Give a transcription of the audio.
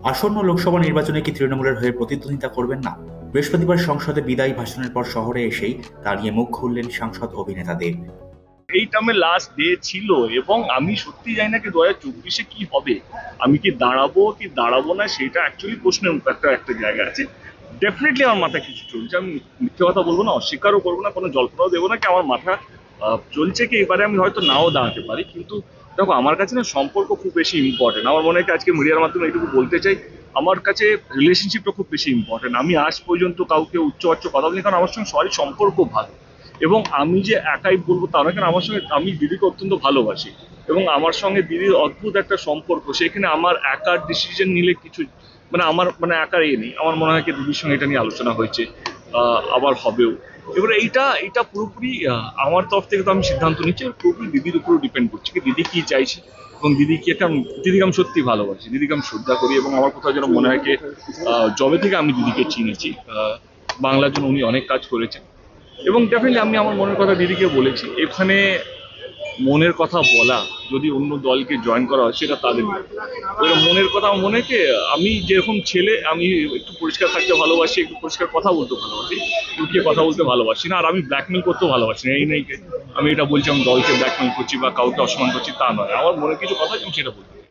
আসন্ন লোকসভা নির্বাচনে কি তৃণমূলের হয়ে প্রতিদ্বন্দ্বিতা করবেন না? বৃহস্পতিবার সংসদে বিদায়ী ভাষণের পর শহরে এসেই তা নিয়ে মুখ খুললেন সাংসদ অভিনেতা দেব। এই টার্মের লাস্ট ডে ছিল এবং আমি সত্যি জানি না কি 2024-এ কি হবে। আমি কি দাঁড়াবো কি দাঁড়াবো না সেটা অ্যাকচুয়ালি প্রশ্নের একটা একটা জায়গা আছে। ডেফিনেটলি আমার মাথায় কিছু চলছে, আমি মিথ্যে কথা বলবো না, অস্বীকারও করবো না, কোনো জল্পনাও দেবো না কি আমার মাথা চলছে কি এবারে আমি হয়তো নাও দাঁড়াতে পারি। কিন্তু দেখো, আমার কাছে না সম্পর্ক খুব বেশি ইম্পর্টেন্ট। আমার মনে হয় কি আজকে মিডিয়ার মাধ্যমে এইটুকু বলতে চাই, আমার কাছে রিলেশনশিপটা খুব বেশি ইম্পর্টেন্ট। আমি আজ পর্যন্ত কাউকে উচ্চ কথা বলি, কারণ আমার সঙ্গে সবারই সম্পর্ক ভালো। এবং আমি যে একাই বলবো তা না, কারণ আমার সঙ্গে আমি দিদিকে অত্যন্ত ভালোবাসি এবং আমার সঙ্গে দিদির অদ্ভুত একটা সম্পর্ক। সেখানে আমার একার ডিসিশন নিলে কিছু মানে আমার মানে একার নেই। আমার মনে হয় কি দিদির সঙ্গে এটা নিয়ে আলোচনা হয়েছে, আবার হবেও। এবারে এইটা এটা পুরোপুরি আমার তরফ থেকে তো আমি সিদ্ধান্ত নিচ্ছি, আর পুরোপুরি দিদির উপরও ডিপেন্ড করছে কি দিদি কি চাইছে। এবং দিদিকে আমি সত্যি ভালোবাসি, দিদিকে আমি শ্রদ্ধা করি এবং আমার কোথাও যেন মনে হয় কি জবে থেকে আমি দিদিকে চিনেছি। বাংলার জন্য উনি অনেক কাজ করেছেন এবং ডেফিনেটলি আমি আমার মনের কথা দিদিকে বলেছি। এখানে মনের কথা বলা, যদি অন্য দলকে জয়েন করা হয় সেটা তাদের ব্যাপার। এবার মনের কথা আমার মনে হয় কি, আমি যেরকম ছেলে, আমি একটু পরিষ্কার থাকতে ভালোবাসি, একটু পরিষ্কার কথা বলতে ভালোবাসি, লুকিয়ে কথা বলতে ভালোবাসি না। আর আমি ব্ল্যাকমেল করতেও ভালোবাসি না। এই নেই যে আমি এটা বলছি আমি দলকে ব্ল্যাকমেল করছি বা কাউকে অসম্মান করছি, তা নয়। আমার মনে কিছু কথা আমি সেটা বলছি।